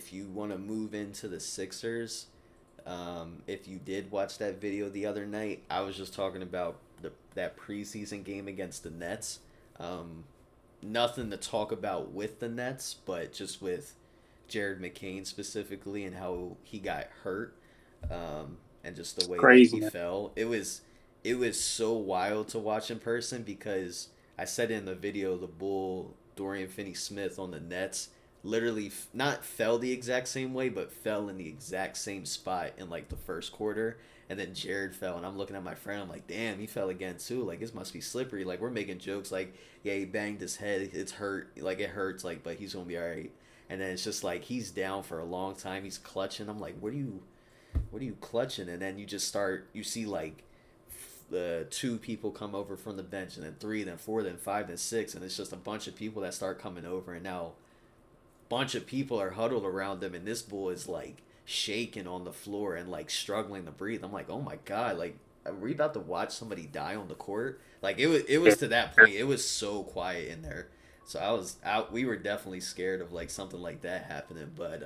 if you want to move into the Sixers, if you did watch that video the other night, I was just talking about that preseason game against the Nets. Um, Nothing to talk about with the Nets, but just with Jared McCain specifically and how he got hurt, and just the way that Crazy, he man. fell. It was so wild to watch in person because I said in the video the Bull Dorian Finney-Smith on the Nets literally not fell the exact same way, but fell in the exact same spot in like the first quarter. And then Jared fell, and I'm looking at my friend. I'm like, "Damn, he fell again too. Like this must be slippery." Like we're making jokes, like, "Yeah, he banged his head. It's hurt. Like it hurts. Like, but he's gonna be all right." And then it's just like he's down for a long time. He's clutching. I'm like, what are you clutching? And then you just start. You see like the two people come over from the bench, and then three, then four, then five, then six, and it's just a bunch of people that start coming over, and now a bunch of people are huddled around them, and this bull is like shaking on the floor and like struggling to breathe. I'm like, oh my god, like are we about to watch somebody die on the court? Like it was to that point. It was so quiet in there. So I was out. We were definitely scared of like something like that happening, but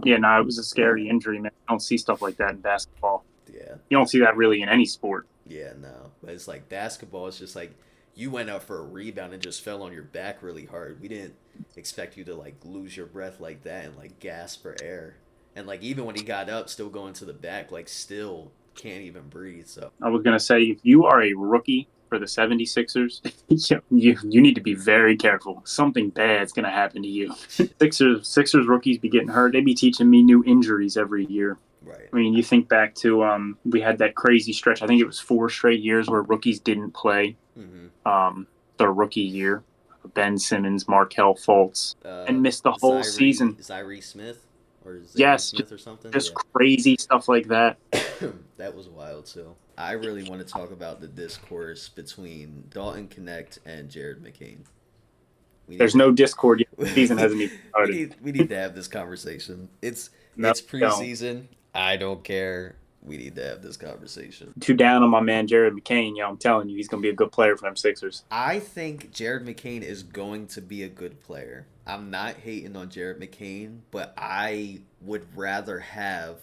Yeah, no, it was a scary injury, man. You don't see stuff like that in basketball. yeah, You don't see that really in any sport. yeah, no. But it's like basketball. It's just like you went up for a rebound and just fell on your back really hard. We didn't expect you to like lose your breath like that and like gasp for air. And like even when he got up, still going to the back, like still can't even breathe. So I was going to say, if you are a rookie for the 76ers, you need to be very careful. Something bad's going to happen to you. Sixers rookies be getting hurt. They be teaching me new injuries every year. right. I mean, you think back to we had that crazy stretch. I think it was 4 straight years where rookies didn't play Mm-hmm. um, their rookie year. Ben Simmons, Markel Fultz, Uh, and missed the whole season. Zyrie Smith or Zary Yes, Smith or something. just Yeah, crazy stuff like that. that was wild too. I really want to talk about the discourse between Dalton Connect and Jared McCain. We need There's to no Discord yet. The season we hasn't even started. need to have this conversation. It's No, it's don't. preseason. I don't care. We need to have this conversation. Too down on my man Jared McCain. Yo, I'm telling you, he's gonna be a good player for them Sixers. I think Jared McCain is going to be a good player. I'm not hating on Jared McCain, but I would rather have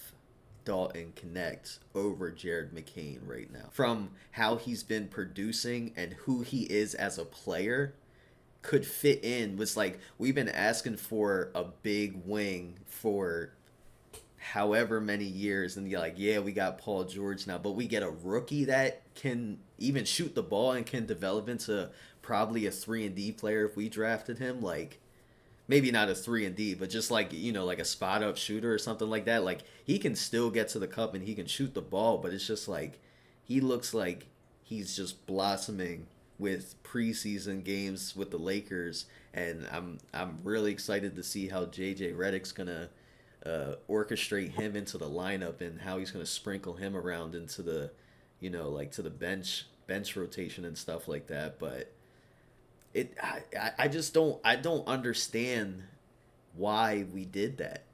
Dalton Connect over Jared McCain right now. From how he's been producing and who he is as a player, could fit in was like we've been asking for a big wing for however many years, and you're like, yeah, we got Paul George now, but we get a rookie that can even shoot the ball and can develop into probably a 3-and-D player if we drafted him. Like maybe not a 3-and-D, but just like like a spot up shooter or something like that. Like he can still get to the cup and he can shoot the ball, but it's just like he looks like he's just blossoming with preseason games with the Lakers, and I'm really excited to see how JJ Redick's gonna orchestrate him into the lineup and how he's going to sprinkle him around into the, like to the bench rotation and stuff like that. But I just don't understand why we did that,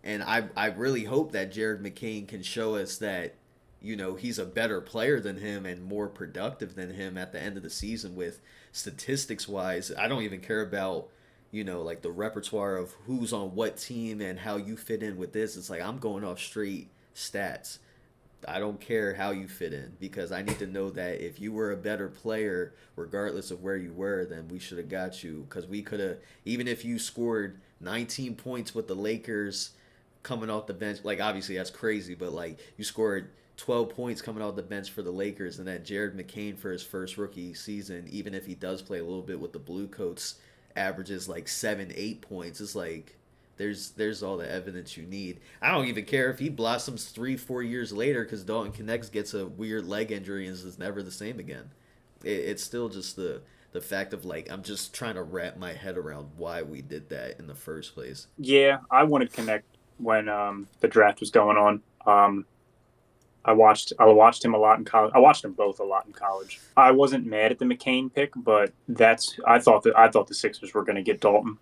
and I really hope that Jared McCain can show us that he's a better player than him and more productive than him at the end of the season with statistics wise. I don't even care about like the repertoire of who's on what team and how you fit in with this. It's like I'm going off straight stats. I don't care how you fit in because I need to know that if you were a better player, regardless of where you were, then we should have got you. Because we could have, even if you scored 19 points with the Lakers coming off the bench, like obviously that's crazy, but like you scored 12 points coming off the bench for the Lakers, and then Jared McCain for his first rookie season, even if he does play a little bit with the Blue Coats, averages like 7, 8 points. It's like there's all the evidence you need. I don't even care if he blossoms 3, 4 years later because Dalton Connects gets a weird leg injury and is never the same again. It's still just the fact of like I'm just trying to wrap my head around why we did that in the first place. Yeah, I wanted Connect when the draft was going on. I watched him a lot in college. I watched them both a lot in college. I wasn't mad at the McCain pick, but I thought the Sixers were going to get Dalton.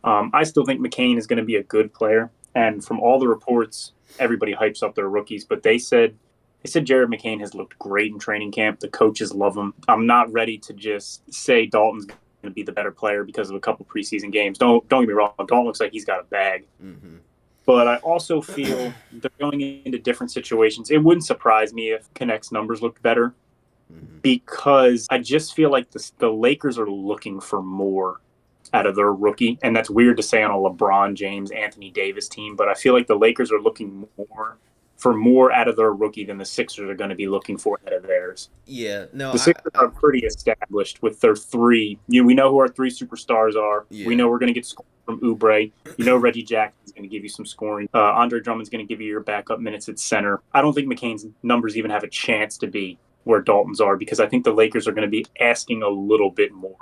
I still think McCain is going to be a good player, and from all the reports, everybody hypes up their rookies, but they said Jared McCain has looked great in training camp. The coaches love him. I'm not ready to just say Dalton's going to be the better player because of a couple preseason games. Don't get me wrong. Dalton looks like he's got a bag. Mm-hmm. But I also feel they're going into different situations. It wouldn't surprise me if Connect's numbers looked better Hmm. because I just feel like the Lakers are looking for more out of their rookie. And that's weird to say on a LeBron James, Anthony Davis team, but I feel like the Lakers are looking more out of their rookie than the Sixers are going to be looking for out of theirs. Yeah, no, The Sixers are pretty established with their three. We know who our three superstars are. We yeah, know we're going to get scoring from Oubre. Reggie Jackson's going to give you some scoring. Andre Drummond's going to give you your backup minutes at center. I don't think McCain's numbers even have a chance to be where Dalton's are because I think the Lakers are going to be asking a little bit more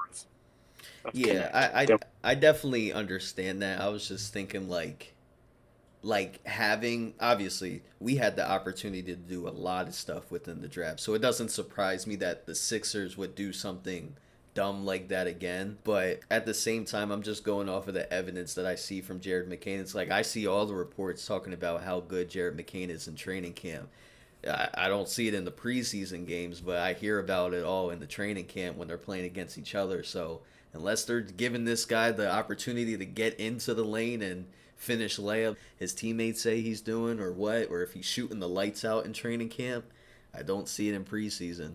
of yeah. Connect. Than, I definitely understand that. I was just thinking like having obviously we had the opportunity to do a lot of stuff within the draft, so it doesn't surprise me that the Sixers would do something dumb like that again. But at the same time, I'm just going off of the evidence that I see from Jared McCain. It's like I see all the reports talking about how good Jared McCain is in training camp. I don't see it in the preseason games, but I hear about it all in the training camp when they're playing against each other. So unless they're giving this guy the opportunity to get into the lane and finish layup his teammates say he's doing, or what, or if he's shooting the lights out in training camp, I don't see it in preseason.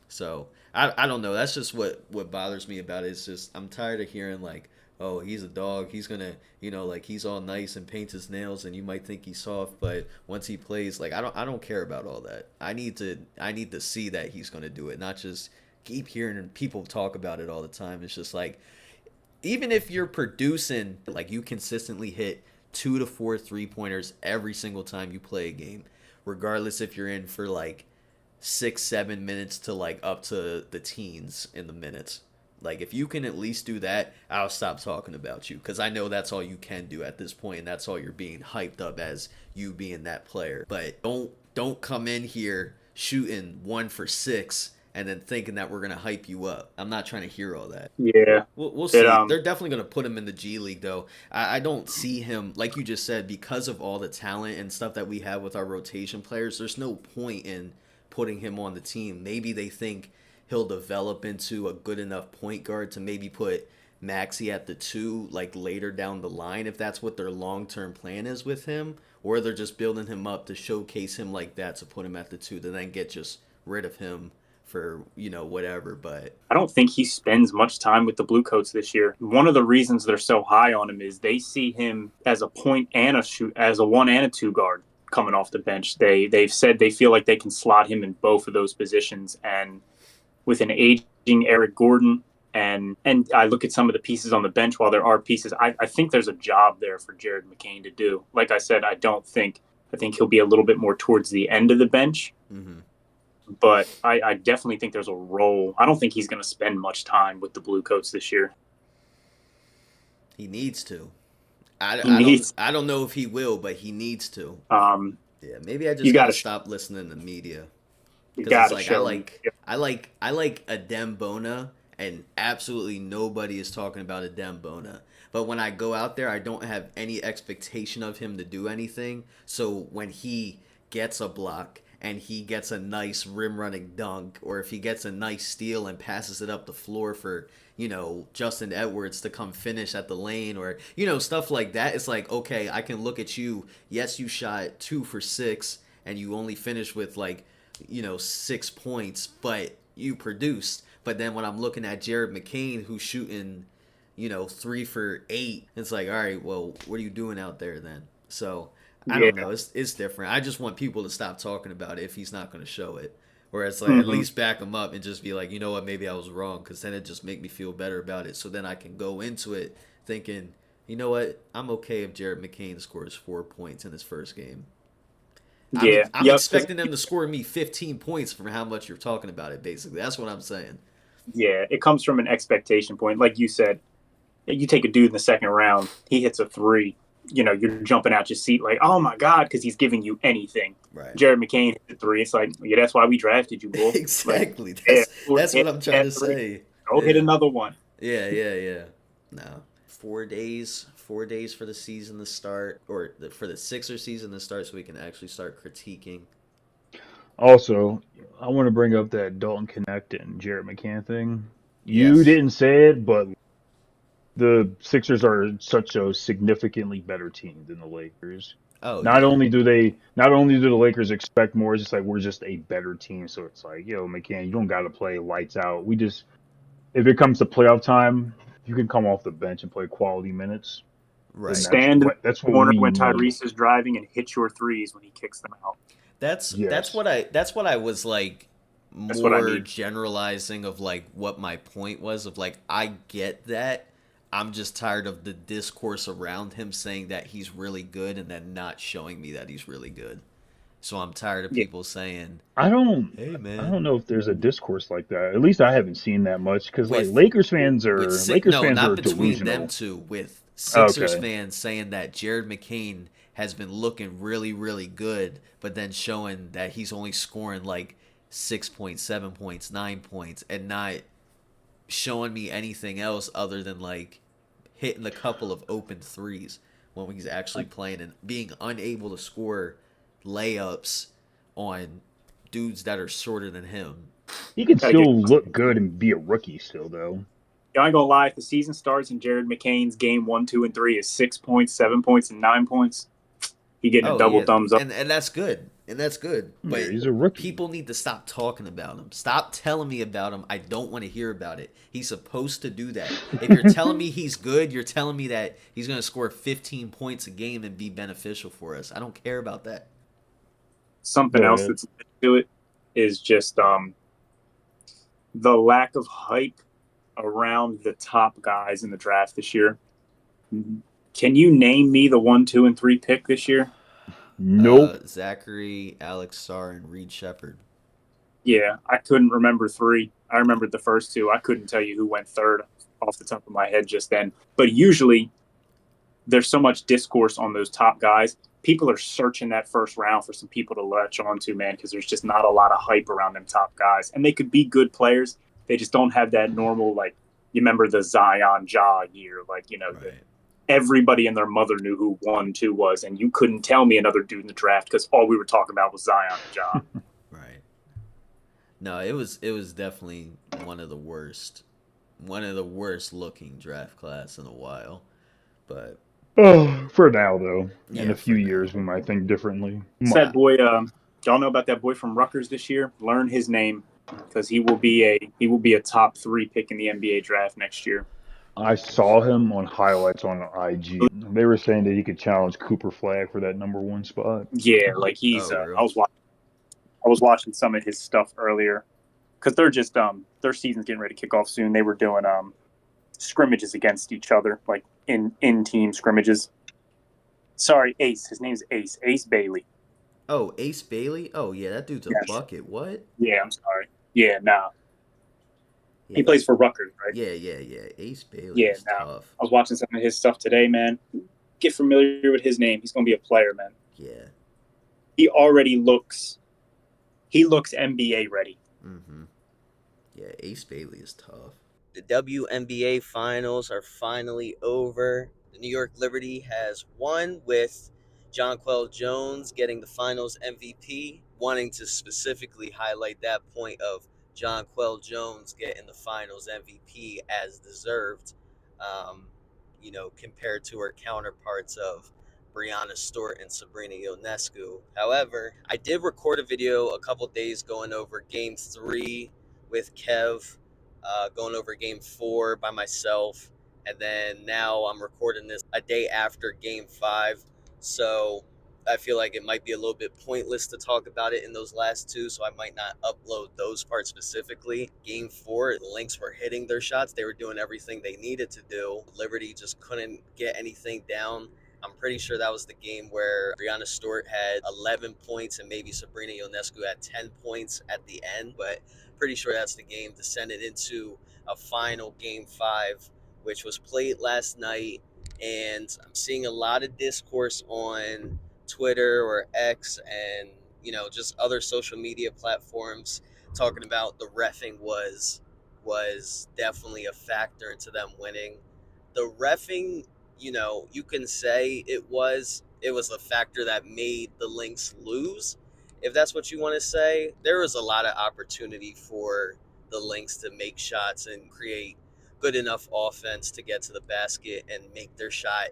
So I don't know. That's just what bothers me about it. It's just I'm tired of hearing like, oh, he's a dog. He's gonna, like he's all nice and paints his nails, and you might think he's soft, but once he plays, like I don't care about all that. I need to see that he's gonna do it, not just keep hearing people talk about it all the time. It's just like even if you're producing, like you consistently hit 2 to 4 3 pointers every single time you play a game, regardless if you're in for like 6 7 minutes to like up to the teens in the minutes. Like if you can at least do that, I'll stop talking about you because I know that's all you can do at this point, and that's all you're being hyped up as you being that player. But don't come in here shooting 1 for 6 and then thinking that we're gonna hype you up. I'm not trying to hear all that. yeah, We'll it see. They're definitely going to put him in the G League, though. I don't see him, like you just said, because of all the talent and stuff that we have with our rotation players, there's no point in putting him on the team. Maybe they think he'll develop into a good enough point guard to maybe put Maxi at the two, like later down the line, if that's what their long term plan is with him. Or they're just building him up to showcase him like that to put him at the two, to then get just rid of him for, whatever. But I don't think he spends much time with the Bluecoats this year. One of the reasons they're so high on him is they see him as a point and a shoot, as a one and a two guard coming off the bench. They've said they feel like they can slot him in both of those positions, and with an aging Eric Gordon. And I look at some of the pieces on the bench. While there are pieces, I think there's a job there for Jared McCain to do. Like I said, I think he'll be a little bit more towards the end of the bench, mm-hmm. but I definitely think there's a role. I don't think he's going to spend much time with the Bluecoats this year. He needs to. He I don't needs. I don't know if he will, but he needs to. Um, Yeah, maybe I you just got gotta to stop listening to media you because got it's to like show him. I like Adem Bona, and absolutely nobody is talking about Adem Bona. But when I go out there, I don't have any expectation of him to do anything. So when he gets a block and he gets a nice rim running dunk, or if he gets a nice steal and passes it up the floor for, Justin Edwards to come finish at the lane, or, stuff like that, it's like, okay, I can look at you. Yes, you shot 2 for 6 and you only finished with like, 6 points, but you produced. But then when I'm looking at Jared McCain, who's shooting, 3 for 8, it's like, all right, well, what are you doing out there then? So I don't Yeah. know. It's different. I just want people to stop talking about it if he's not going to show it. Or it's like at Mm-hmm. least back him up and just be like, you know what, maybe I was wrong, because then it just make me feel better about it. So then I can go into it thinking, you know what, I'm okay if Jared McCain scores 4 points in his first game. Yeah. I'm Yep. Because expecting them to score me 15 points from how much you're talking about it. Basically, that's what I'm saying. yeah, it comes from an expectation point. Like you said, you take a dude in the second round, he hits a three. You're jumping out your seat like, oh my god, because he's giving you anything. Right. Jared McCain hit the three. It's like, yeah, that's why we drafted you, bull. Like, Exactly. yeah, That's what hit I'm trying that to three. say. Go hit Yeah. another one. Yeah. No. 4 days. 4 days for the season to start, or for the Sixer season to start, so we can actually start critiquing. Also, I want to bring up that Dalton Connect and Jarrett McCann thing. You Yes. didn't say it, but the Sixers are such a significantly better team than the Lakers. Oh Not yeah, only do they, not only do the Lakers expect more, it's just like we're just a better team. So it's like, yo, McCann, you don't got to play lights out. We just, if it comes to playoff time, you can come off the bench and play quality minutes. Then right. Stand in that's the what corner we when need. Tyrese is driving and hit your threes when he kicks them out. That's Yes. what I was like That's what I more need. generalizing of like what my point was of like I get that. I'm just tired of the discourse around him saying that he's really good and then not showing me that he's really good. So I'm tired of Yeah. people saying, I don't "Hey I man, don't know if there's a discourse like that. At least I haven't seen that much because like with Lakers No, fans not are between them delusional. two, with Sixers Okay. fans saying that Jared McCain has been looking really really good, but then showing that he's only scoring like 6 points, 7 points, 9 points, and not showing me anything else other than like hitting a couple of open threes when he's actually playing and being unable to score layups on dudes that are shorter than him." He can Gotta get. still look good and be a rookie still though. I ain't gonna lie. If the season starts and Jared McCain's game 1, 2, and 3 is 6 points, 7 points, and 9 points, he getting a Oh double yeah, thumbs up. and that's good, and that's good. Yeah, But he's a rookie. people need to stop talking about him. Stop telling me about him. I don't want to hear about it. He's supposed to do that. If you're telling me he's good, you're telling me that he's going to score 15 points a game and be beneficial for us. I don't care about that. Something Go else ahead. that's to it is just the lack of hype around the top guys in the draft this year. Can you name me the 1, 2, and 3 pick this year? Nope. Zachary, Alex Starr, and Reed Shepard. Yeah, I couldn't remember three. I remembered the first two. I couldn't tell you who went third off the top of my head just then. But usually there's so much discourse on those top guys. People are searching that first round for some people to latch onto, man, because there's just not a lot of hype around them top guys. And they could be good players. They just don't have that normal, like, you remember the Zion Ja year, like, Right. everybody and their mother knew who 1, 2 was, and you couldn't tell me another dude in the draft because all we were talking about was Zion and Ja. Right. No, it was definitely one of the worst looking draft class in a while. But Oh, for now though. In yeah, a few for now. years we might think differently. That Nah. boy, y'all know about that boy from Rutgers this year? Learn his name because he will be a top 3 pick in the NBA draft next year. I saw him on highlights on IG. They were saying that he could challenge Cooper Flag for that number one spot. Yeah, like he's. Oh, I real? was watching. I was watching some of his stuff earlier because they're just their season's getting ready to kick off soon. They were doing scrimmages against each other, like in team scrimmages. Sorry, Ace. His name's Ace. Ace Bailey. Oh, Ace Bailey? Oh, yeah, that dude's a Yes. bucket. What? Yeah, I'm sorry. Yeah, nah. He Yeah. plays for Rutgers, right? Yeah. Ace Bailey Yeah, is nah. tough. I was watching some of his stuff today, man. Get familiar with his name. He's gonna be a player, man. Yeah. He already looks. He looks NBA ready. Mm-hmm. Yeah, Ace Bailey is tough. The WNBA Finals are finally over. The New York Liberty has won with Jonquel Jones getting the Finals MVP. Wanting to specifically highlight that point of Jonquel Jones getting the Finals MVP as deserved, compared to her counterparts of Brianna Stewart and Sabrina Ionescu. However, I did record a video a couple days going over Game 3 with Kev, going over game 4 by myself, and then now I'm recording this a day after game 5. So I feel like it might be a little bit pointless to talk about it in those last two, so I might not upload those parts specifically. Game 4, the Lynx were hitting their shots. They were doing everything they needed to do. Liberty just couldn't get anything down. I'm pretty sure that was the game where Brianna Stewart had 11 points and maybe Sabrina Ionescu had 10 points at the end, but pretty sure that's the game descended into a final game 5, which was played last night. And I'm seeing a lot of discourse on Twitter or X and just other social media platforms talking about the refing was definitely a factor into them winning. The refing, you can say it was a factor that made the Lynx lose, if that's what you want to say. There was a lot of opportunity for the Lynx to make shots and create good enough offense to get to the basket and make their shot.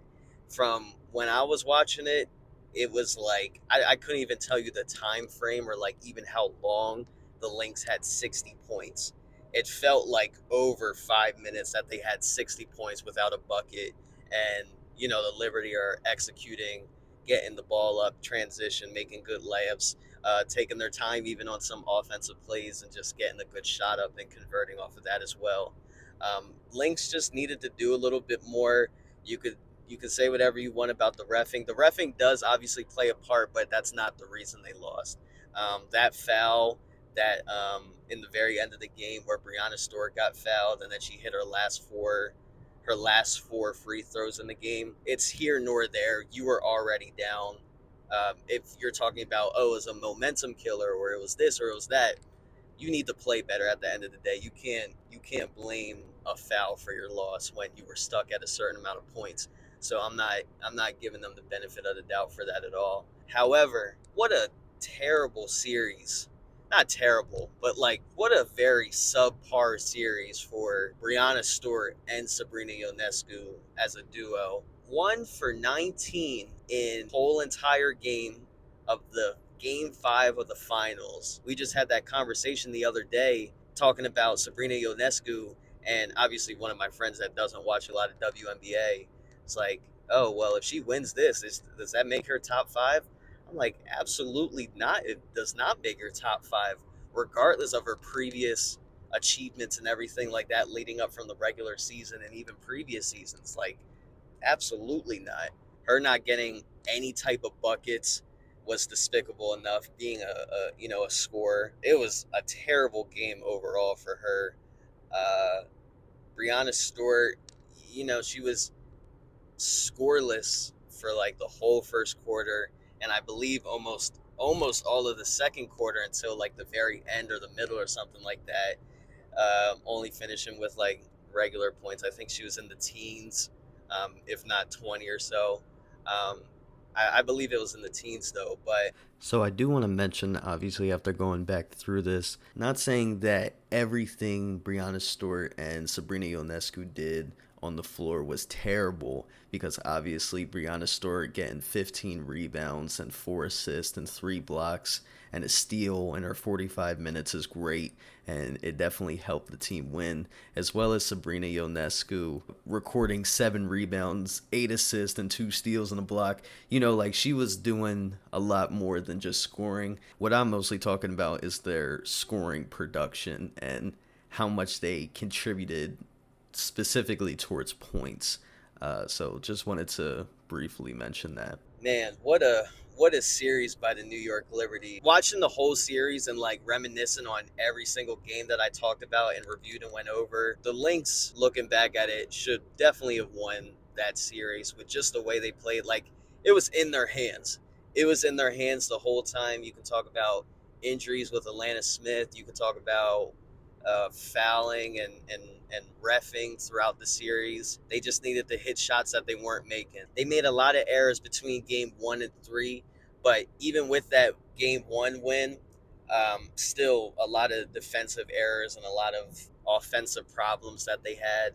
From when I was watching it, it was like I couldn't even tell you the time frame or like even how long the Lynx had 60 points. It felt like over 5 minutes that they had 60 points without a bucket. And, the Liberty are executing, getting the ball up, transition, making good layups, taking their time even on some offensive plays and just getting a good shot up and converting off of that as well. Lynx just needed to do a little bit more. You could you could say whatever you want about the refing. The refing does obviously play a part, but that's not the reason they lost. That foul that in the very end of the game where Brianna Stewart got fouled and then she hit her last four free throws in the game. It's here nor there. You were already down. If you're talking about, it was a momentum killer or it was this or it was that, you need to play better at the end of the day. You can't blame a foul for your loss when you were stuck at a certain amount of points. So I'm not giving them the benefit of the doubt for that at all. However, what a terrible series. Not terrible, but like what a very subpar series for Brianna Stewart and Sabrina Ionescu as a duo. 1 for 19 in whole entire game of the game 5 of the finals. We just had that conversation the other day talking about Sabrina Ionescu, and obviously one of my friends that doesn't watch a lot of WNBA. It's like, oh well, if she wins this, does that make her top 5? I'm like, absolutely not. It does not make her top 5, regardless of her previous achievements and everything like that leading up from the regular season and even previous seasons. Like, absolutely not. Her not getting any type of buckets was despicable enough. Being a scorer, it was a terrible game overall for her. Uh, Brianna Stewart, she was scoreless for like the whole first quarter, and I believe almost all of the second quarter until like the very end or the middle or something like that. Only finishing with like regular points. I think she was in the teens, if not 20 or so. I believe it was in the teens though, but So I do want to mention, obviously, after going back through this, not saying that everything Brianna Stewart and Sabrina Ionescu did on the floor was terrible, because obviously Brianna Stewart getting 15 rebounds and 4 assists and 3 blocks and a steal in her 45 minutes is great, and it definitely helped the team win, as well as Sabrina Ionescu recording 7 rebounds, 8 assists, and 2 steals and a block. Like she was doing a lot more than just scoring. What I'm mostly talking about is their scoring production and how much they contributed specifically towards points. So just wanted to briefly mention that. man, what a series by the New York Liberty. Watching the whole series and like reminiscing on every single game that I talked about and reviewed and went over, the Lynx, looking back at it, should definitely have won that series with just the way they played. Like, it was in their hands. It was in their hands the whole time. You can talk about injuries with Alana Smith. You can talk about fouling and reffing throughout the series. They just needed to hit shots that they weren't making. They made a lot of errors between game 1 and 3, but even with that game 1 win, still a lot of defensive errors and a lot of offensive problems that they had.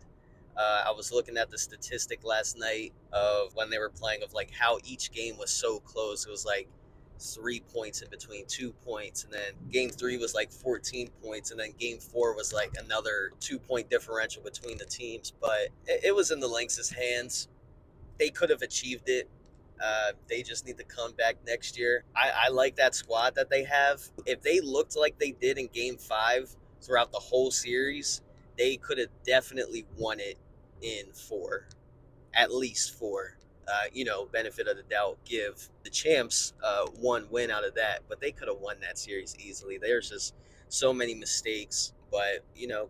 I was looking at the statistic last night of when they were playing, of like how each game was so close. It was like 3 points in between 2 points, and then game 3 was like 14 points, and then game 4 was like another 2 point differential between the teams. But it was in the Lynx's hands. They could have achieved it. They just need to come back next year. I like that squad that they have. If they looked like they did in game 5 throughout the whole series, they could have definitely won it in 4, at least 4. Benefit of the doubt, give the champs 1 win out of that, but they could have won that series easily. There's just so many mistakes, but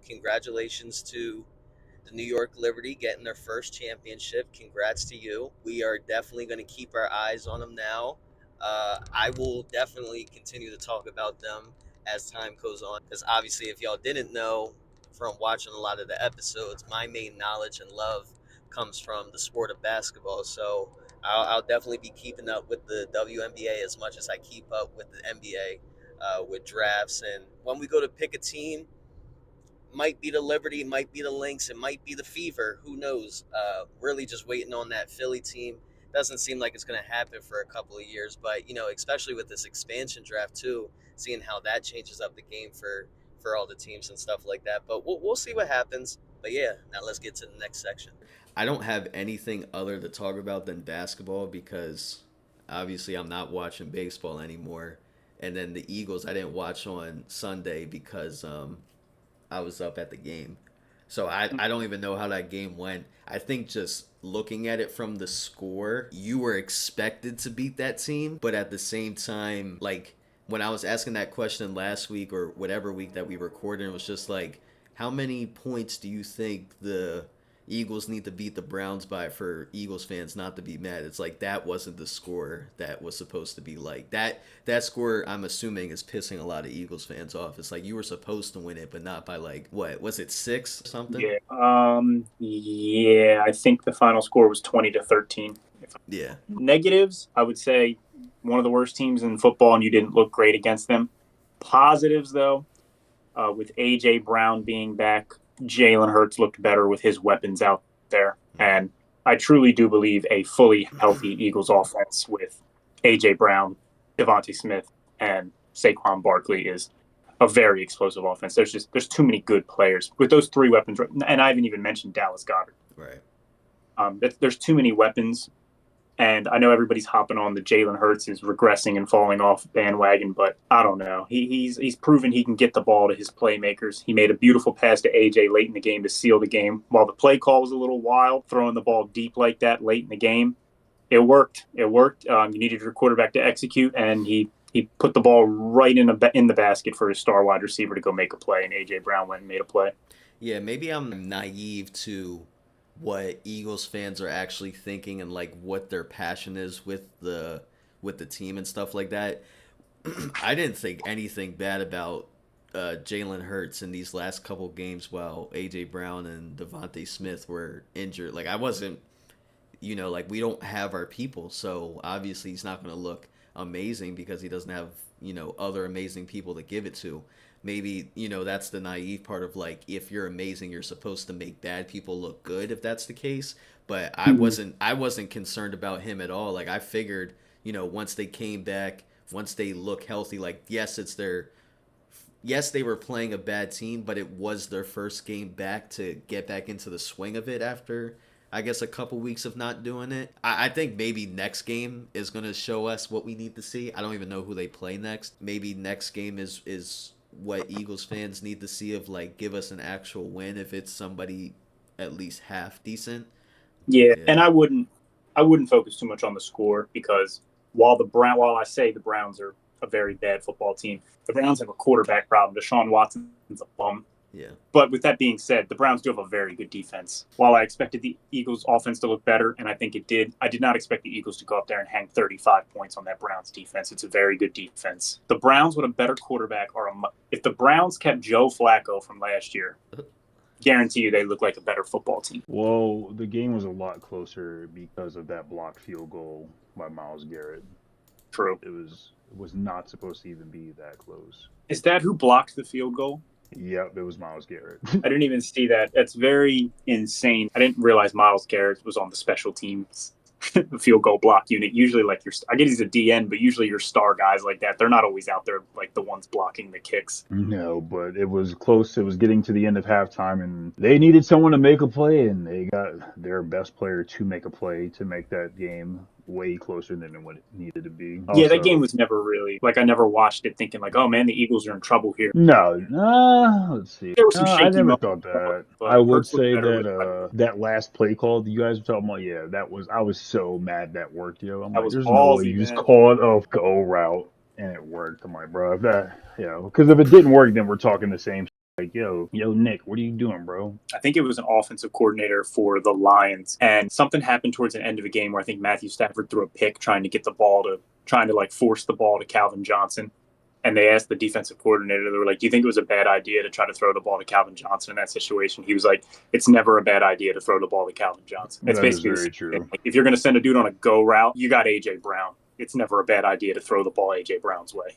congratulations to the New York Liberty getting their first championship. Congrats to you. We are definitely going to keep our eyes on them now. I will definitely continue to talk about them as time goes on, because obviously, if y'all didn't know from watching a lot of the episodes, my main knowledge and love comes from the sport of basketball. So I'll definitely be keeping up with the WNBA as much as I keep up with the NBA, with drafts. And when we go to pick a team, Might be the Liberty, might be the Lynx, it might be the Fever. Who knows? Really just waiting on that Philly team. Doesn't seem like it's going to happen for a couple of years, but especially with this expansion draft too, seeing how that changes up the game for all the teams and stuff like that. But we'll see what happens. But yeah, now let's get to the next section. I don't have anything other to talk about than basketball because obviously I'm not watching baseball anymore. And then the Eagles I didn't watch on Sunday because I was up at the game. So I don't even know how that game went. I think just looking at it from the score, you were expected to beat that team, but at the same time, like when I was asking that question last week or whatever week that we recorded, it was just like, how many points do you think the Eagles need to beat the Browns by for Eagles fans not to be mad? It's like that wasn't the score that was supposed to be like. That score I'm assuming is pissing a lot of Eagles fans off. It's like you were supposed to win it, but not by like what was it, 6 or something? Yeah. Yeah, I think the final score was 20-13. Yeah. Negatives, I would say one of the worst teams in football, and you didn't look great against them. Positives, though, with A.J. Brown being back, Jalen Hurts looked better with his weapons out there. And I truly do believe a fully healthy Eagles offense with A.J. Brown, Devontae Smith, and Saquon Barkley is a very explosive offense. There's too many good players with those three weapons, and I haven't even mentioned Dallas Goedert. Right. There's too many weapons, and I know everybody's hopping on the Jalen Hurts is regressing and falling off bandwagon, but I don't know. He's proven he can get the ball to his playmakers. He made a beautiful pass to AJ late in the game to seal the game. While the play call was a little wild, throwing the ball deep like that late in the game, it worked. It worked. You needed your quarterback to execute, and he put the ball right in the basket for his star wide receiver to go make a play, and A.J. Brown went and made a play. Yeah, maybe I'm naive to what Eagles fans are actually thinking and like what their passion is with the team and stuff like that. I didn't think anything bad about Jalen Hurts in these last couple games while A.J. Brown and Devontae Smith were injured. Like I wasn't, like we don't have our people, so obviously he's not going to look amazing because he doesn't have other amazing people to give it to. Maybe that's the naive part of like, if you're amazing you're supposed to make bad people look good, if that's the case. But I wasn't concerned about him at all. Like I figured once they came back, once they look healthy, like yes they were playing a bad team, but it was their first game back to get back into the swing of it after I guess a couple weeks of not doing it. I think maybe next game is going to show us what we need to see. I don't even know who they play next. Maybe next game is what Eagles fans need to see, of like give us an actual win if it's somebody at least half decent. Yeah. And I wouldn't focus too much on the score because while I say the Browns are a very bad football team, the Browns have a quarterback problem. Deshaun Watson's a bum. Yeah. But with that being said, the Browns do have a very good defense. While I expected the Eagles' offense to look better, and I think it did, I did not expect the Eagles to go up there and hang 35 points on that Browns defense. It's a very good defense. The Browns with a better quarterback if the Browns kept Joe Flacco from last year, guarantee you they look like a better football team. Well, the game was a lot closer because of that blocked field goal by Myles Garrett. True. It was not supposed to even be that close. Is that who blocked the field goal? Yep, it was Myles Garrett. I didn't even see that. That's very insane. I didn't realize Myles Garrett was on the special teams field goal block unit. Usually, I get he's a DN, but usually your star guys like that, they're not always out there like the ones blocking the kicks. No, but it was close. It was getting to the end of halftime, and they needed someone to make a play, and they got their best player to make a play to make that game way closer than what it needed to be. Yeah, that game was never really I never watched it thinking like, oh man, the Eagles are in trouble here. No, let's see. There was some shaky I never moments, thought that. but I would Hurts looked say better that that last play call that you guys were talking about, yeah, I was so mad that worked, yo. I'm That like, was there's no way ballsy, you just man. called a go route and it worked. I'm like, bro, if that, because if it didn't work, then we're talking the same. Like, yo, Nick, what are you doing, bro? I think it was an offensive coordinator for the Lions, and something happened towards the end of the game where I think Matthew Stafford threw a pick trying to like force the ball to Calvin Johnson. And they asked the defensive coordinator, they were like, do you think it was a bad idea to try to throw the ball to Calvin Johnson in that situation? He was like, it's never a bad idea to throw the ball to Calvin Johnson. It's basically very true. If you're going to send a dude on a go route, you got A.J. Brown. It's never a bad idea to throw the ball A.J. Brown's way.